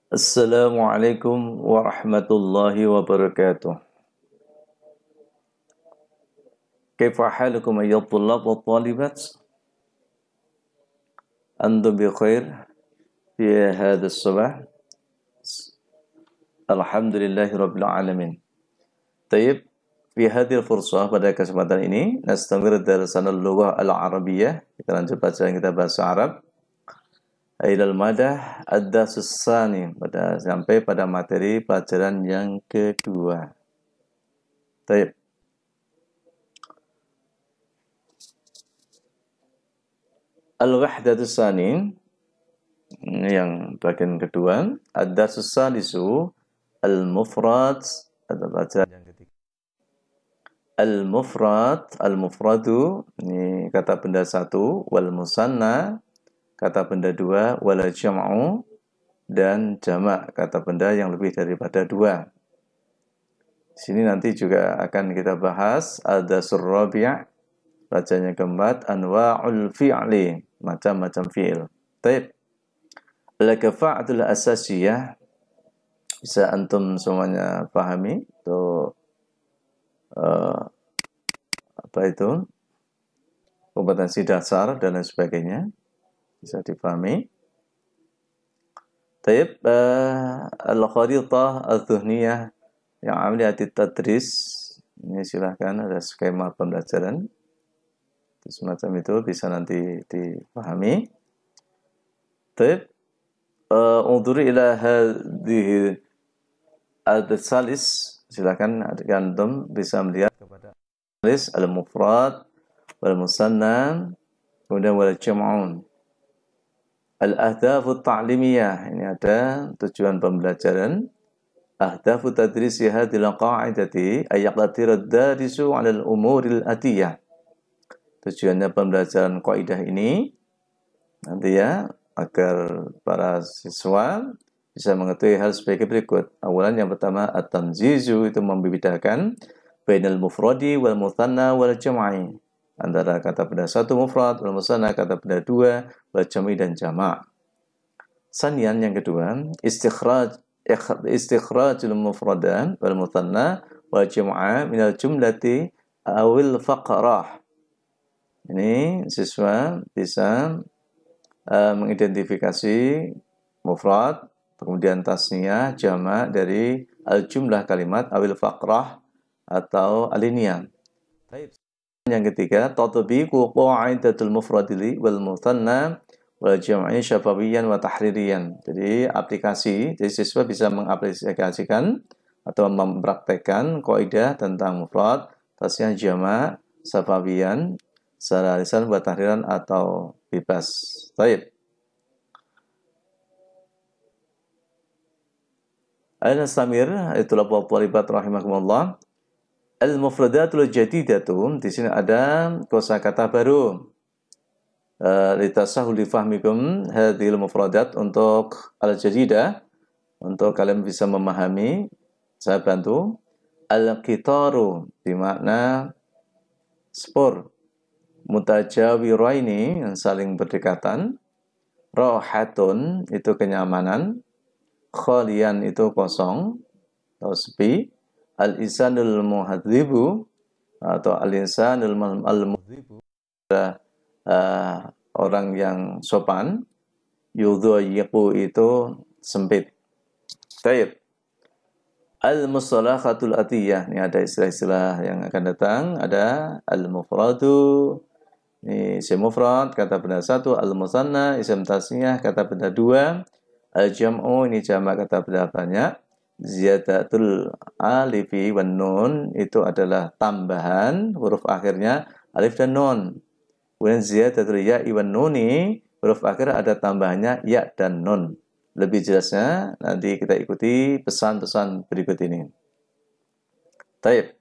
Assalamualaikum warahmatullahi wabarakatuh. Kaifa halukum ayyuhat thullab wa thalibat? Antum bi khair fi hadha as-sabah? Alhamdulillahi rabbil alamin. Tayyib, fi hadhihi al-fursah, pada kesempatan ini nastamir darasan al-lughah al-arabiyyah. Kita lanjut bacaan kita bahasa Arab. Ailal madah ad-darsus tsani, sampai pada materi pelajaran yang kedua. Tayyib. Al-wahdatus tsani, yang bagian kedua, ad-darsus tsalisu al-mufrad, atau pelajaran yang ketiga. Al-mufradu, ini kata benda satu, wal musanna, kata benda dua, wal jam'u, dan jamak, kata benda yang lebih daripada dua. Sini nanti juga akan kita bahas ad-darsul rabi', pelajaran yang keempat, anwa'ul fi'li, macam-macam fi'il. Baik. Al-kafa'atul asasiyah, bisa antum semuanya pahami itu apa itu? Kompetensi dasar dan lain sebagainya bisa dipahami. Taib, al-kharitah al-dhuhniyah yang amaliyati tadris, ini silahkan ada skema pembelajaran semacam itu, bisa nanti dipahami. Taib, unzuri ila hadhihi al-salis, silakan antum bisa melihat kepada salis al-mufrad wal musanna kemudian wal jam'un. Al-ahdafu ta'limiyah, ini ada tujuan pembelajaran. Ahdafu tadrisi hadhil qa'idati ayyaqtatira ad-darisu 'ala al-umuril atiyah. Tujuannya pembelajaran kaidah ini nanti ya, agar para siswa bisa mengetahui hal sebagai berikut. Awalan, yang pertama, at-tamyizu, itu membedakan bainal mufradi wal mutsanna wal jam'i, antara kata benda satu mufrad, wal musanna kata benda dua, wal jam'i dan jamak. Sanian, yang kedua, istikhrajul mufradan wal mutsanna wal jam'a minal jumlati awil faqrah. Ini siswa bisa mengidentifikasi mufrad, kemudian tasniyah, jamak dari al-jumlah kalimat awil faqrah atau alinea. Yang ketiga, tatbiqu qa'idatul mufradili wal mutsanna wal jam'i syafawiyan wa tahririyan. Jadi aplikasi, jadi siswa bisa mengaplikasikan atau mempraktekkan kaidah tentang mufrad, tasniyah, jamak, syafawiyan secara lisan wa tahriran atau bebas. Baik. Al-Samir, itulah thalibat rahimakumullah. Al-mufradatul jadidatu, di sini ada kosakata baru. Litasahul fahmikum hadhil mufradat, untuk al-jadidah, untuk kalian bisa memahami, saya bantu. Al-qitaru, bermakna spur. Mutajawiraini, yang saling berdekatan. Rahatun, itu kenyamanan. Khalian, itu kosong atau sepi. Al-insanul muhadzibu, atau al-insanul al-muhadzibu, orang yang sopan. Yudhayiqu, itu sempit. Taib. Al-mustalakhatul atiyah, ini ada istilah-istilah yang akan datang. Ada al-mufradu, ini isim mufrad, kata benda satu. Al-musanna, isim tasniyah, kata benda dua. Al-jam'u, ini jamak, kata benda banyak. Ziyadatul alifi wan nun, itu adalah tambahan huruf akhirnya alif dan nun. Kemudian ziyadatul ya'i wan nuni, huruf akhir ada tambahannya ya dan nun. Lebih jelasnya nanti kita ikuti pesan-pesan berikut ini. Taib.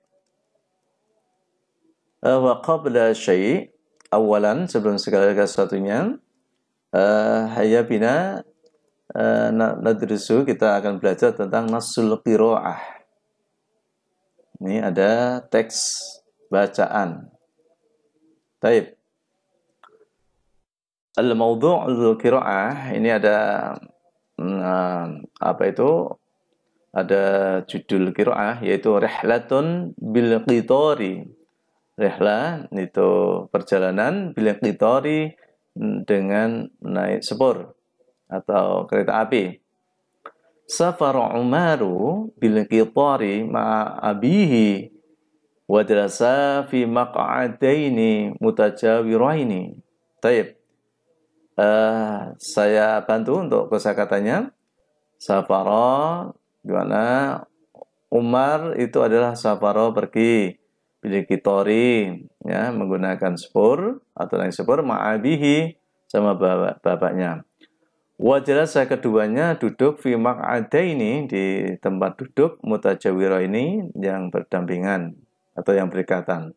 Wa qabla syai', awalan, sebelum segala sesuatunya, hayya bina nadrisu, kita akan belajar tentang nasul qiraah. Ini ada teks bacaan. Taib. Al-mawdu'ul qiraah, ini ada apa itu, ada judul qiraah yaitu rihlatun bil qitori. Rihlah itu perjalanan bil qitori, dengan naik sepur atau kereta api. Safar Umaru bil qitari ma'a abihi wa jalasa fi maq'adaini mutajawiraini. Taib. Saya bantu untuk kosakatanya. Safara, di mana Umar itu adalah safara pergi bil qitari, ya, menggunakan sepur atau naik sepur ma'abihi sama bapaknya. Wajalasa keduanya duduk fi maq'adaini, di tempat duduk mutajawira ini yang berdampingan atau yang berdekatan.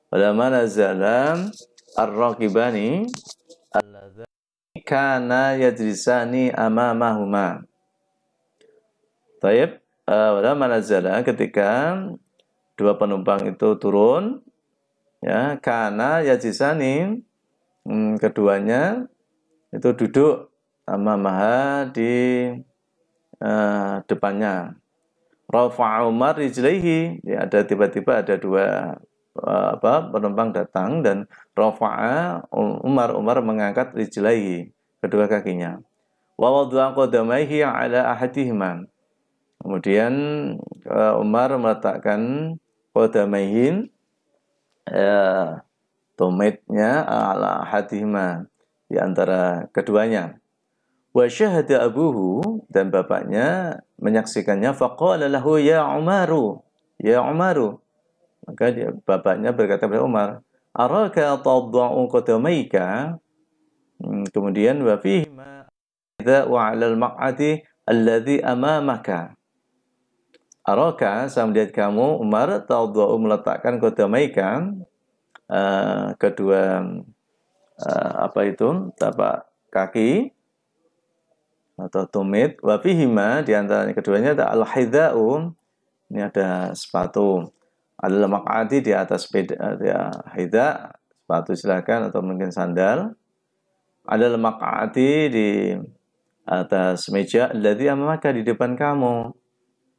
Walamma nazala ar-raqibani alladzani kana yajlisani amamahuma. Taib, walamma nazala, ketika dua penumpang itu turun, ya, kana yajlisani, keduanya itu duduk amamaha, di depannya. Rafa'a Umar rijlaihi, ya, ada tiba-tiba ada dua penumpang datang dan rafa'a Umar mengangkat rijlaihi, kedua kakinya. Wa wada'a qadamaihi ala ahadihima. Kemudian Umar meletakkan qadamaihi, tumitnya ala ahadihima, di antara keduanya. Wa syahada abuhu, dan bapaknya menyaksikannya. Faqala lahu ya Umaru, ya Umaru. Maka bapaknya berkata kepada Umar, araka tad'u qadamaika. Kemudian wa fihi ma idza wa 'ala al-maq'adi alladhi amamaka. Araka, saya melihat kamu Umar, tad'u, meletakkan qadamaika, kedua apa itu, tapak kaki atau tumit, wa fihima, di antaranya keduanya ada al-hidha'u, ini ada sepatu, al-maq'adi, di atas sepeda, ya, hidha, sepatu silakan, atau mungkin sandal, al-maq'adi, di atas meja, alladhi amamaka, di depan kamu,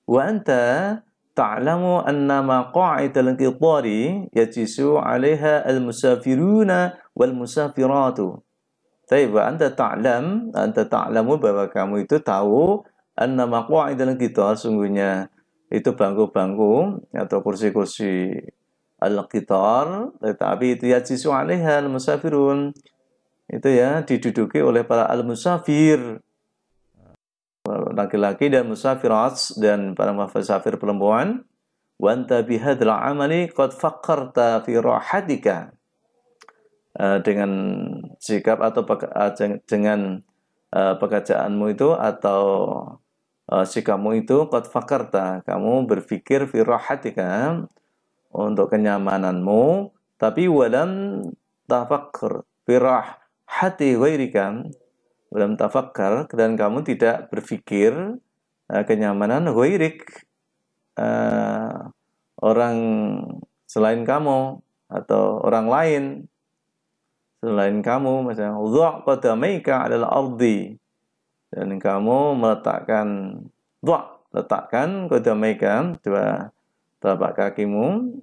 wa anta ta'lamu anna maqa'idal qitari yajisu 'alaiha al-musafiruna wal musafiratu. Tapi anta ta'lamu, bahwa kamu itu tahu, anna maq'idal qitar, sungguhnya itu bangku-bangku atau kursi-kursi al-qitar, tetapi itu yajisu 'alaiha al-musafirun, itu ya diduduki oleh para al-musafir, laki-laki, dan musafirat, dan para musafir perempuan. Wa anta bihadzal 'amali qad faqqarta fi rahatika. Dengan sikap atau dengan pekerjaanmu itu atau sikapmu itu, qad fakarta, kamu berpikir, fi rahatika, untuk kenyamananmu, tapi walam tafakkar fi rahati ghairika, walam tafakkar, dan kamu tidak berpikir kenyamanan ghairik, orang selain kamu atau orang lain selain kamu, misalnya dha' qadamaika 'alal ardi, dan kamu meletakkan, letakkan qadamaika, dua telapak kakimu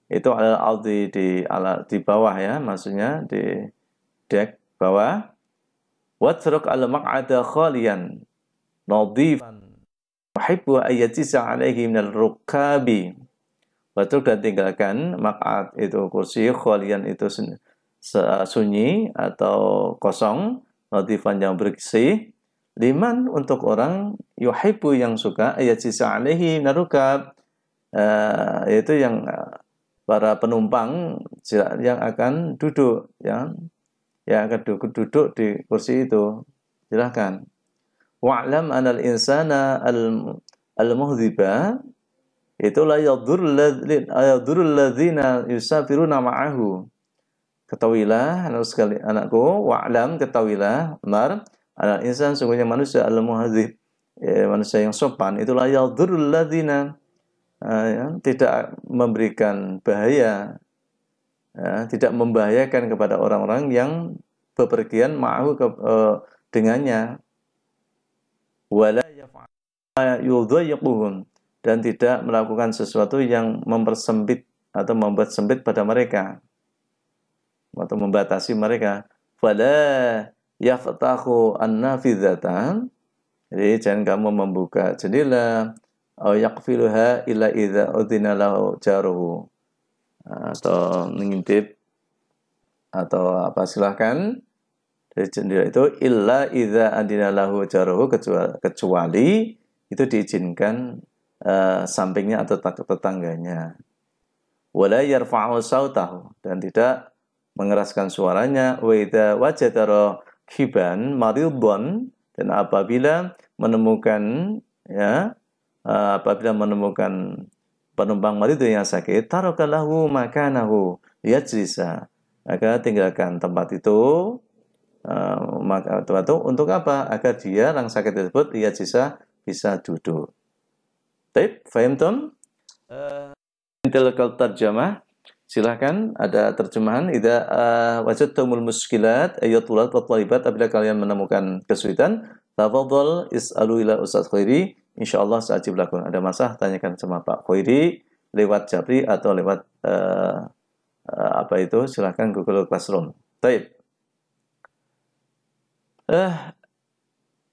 itu 'alal ardi, di bawah, ya, maksudnya di dek bawah. Watruk al-maq'ada khaliyan nadhifan uhibbu ayyatisa 'alaihi minal rukabi. Watruk, dan tinggalkan, maq'ad itu kursi, khaliyan itu sunyi atau kosong, nadhifan, yang bersih, liman, untuk orang, yuhibbu, yang suka, ayat-sisa alaihi narukab, yaitu yang para penumpang yang akan duduk, yang akan duduk di kursi itu, silahkan. Wa'lam anal insana al-muhdhiba, itu la yadurul ladzina yusafiruna ma'ahu. Ketahuilah anakku, wa'lam, ketahuilah, Umar, anak insan, sungguhnya manusia, al-muhadzib, manusia yang sopan, itulah yadhurul ladzina, tidak memberikan bahaya, tidak membahayakan kepada orang-orang yang bepergian ma'ahu, dengannya. wala yaf'ala yudhayyiquhum, dan tidak melakukan sesuatu yang mempersempit atau membuat sempit pada mereka atau membatasi mereka. Fala yaftahu an-nafidhatan, jadi jangan kamu membuka jendela, atau yaqfiluha illa idza udhina lahu jaruhu, atau mengintip atau apa, silahkan dari jendela itu illa idza adina lahu jaruhu, kecuali itu diizinkan sampingnya atau tetangganya. Wala yarfa'u sautahu, dan tidak mengeraskan suaranya. Wa idza wajada khiban maridun, dan apabila menemukan penumpang marid yang sakit, tarakalahu makanahu yajlisa, maka tinggalkan tempat itu, untuk apa? Agar dia orang sakit tersebut bisa duduk. Baik, fahimtum? Intelektual terjemah, silahkan ada terjemahan. Idza wajadtumul muskilat ayyatulat wa thalibat, apabila kalian menemukan kesulitan, tafadhal is'alu ila Ustaz Khairi, insyaallah sa'ajib lakum. Ada masalah, tanyakan sama Pak Khairi lewat Jabri atau lewat silahkan Google Classroom. Baik.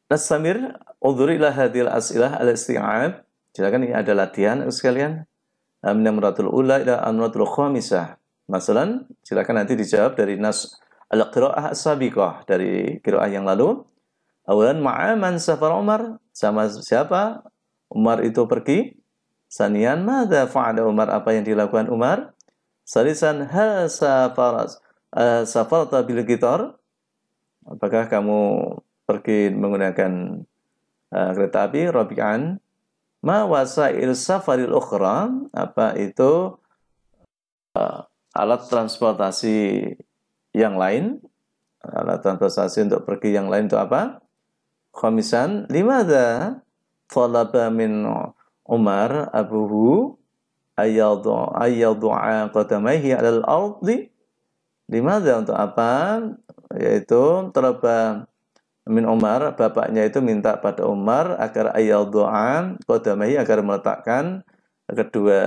Nasamir udhuri ila hadhil as'ilah al-isti'ab. Silakan, ini ada latihan sekalian. Min amratul ula ila amratul khamisah. Masalan, silakan nanti dijawab dari nas al-qiraah as-sabiqah, dari qiraah yang lalu. Awalan ma'aman safar Umar, sama siapa Umar itu pergi. Sanian madza fa'ala Umar, apa yang dilakukan Umar. Salisan hal safarta bil qitar, apakah kamu pergi menggunakan kereta api. Rabi'an ma wasail safaril ukhra, apa itu alat transportasi yang lain, alat transportasi untuk pergi yang lain itu apa. Khamisan limadza talaba min Umar abuhu ayyadhu'a qadamaihi 'alal ardi, limadza, untuk apa, yaitu talaba min Umar, bapaknya itu minta pada Umar agar ayyadhu'a qadamaihi, agar meletakkan kedua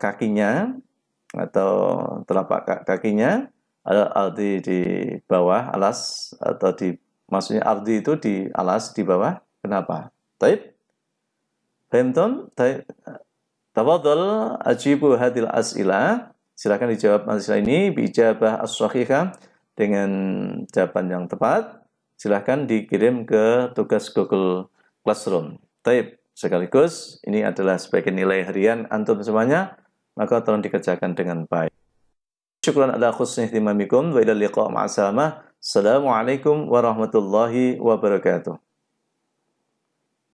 kakinya atau telapak kakinya al-ardi, di bawah alas, atau maksudnya ardi itu di alas, di bawah. Kenapa? Taib. Fahimtum? Taib. Tafadhal ajibu hadil as'ilah. Silakan dijawab masalah ini bijabah as-sahihah, dengan jawaban yang tepat. Silahkan dikirim ke tugas Google Classroom. Taib. Sekaligus ini adalah sebagai nilai harian antum semuanya, maka tolong dikerjakan dengan baik. Syukran ala khusni ihtimamikum wa ila liqa' ma'asalamah. Assalamualaikum warahmatullahi wabarakatuh.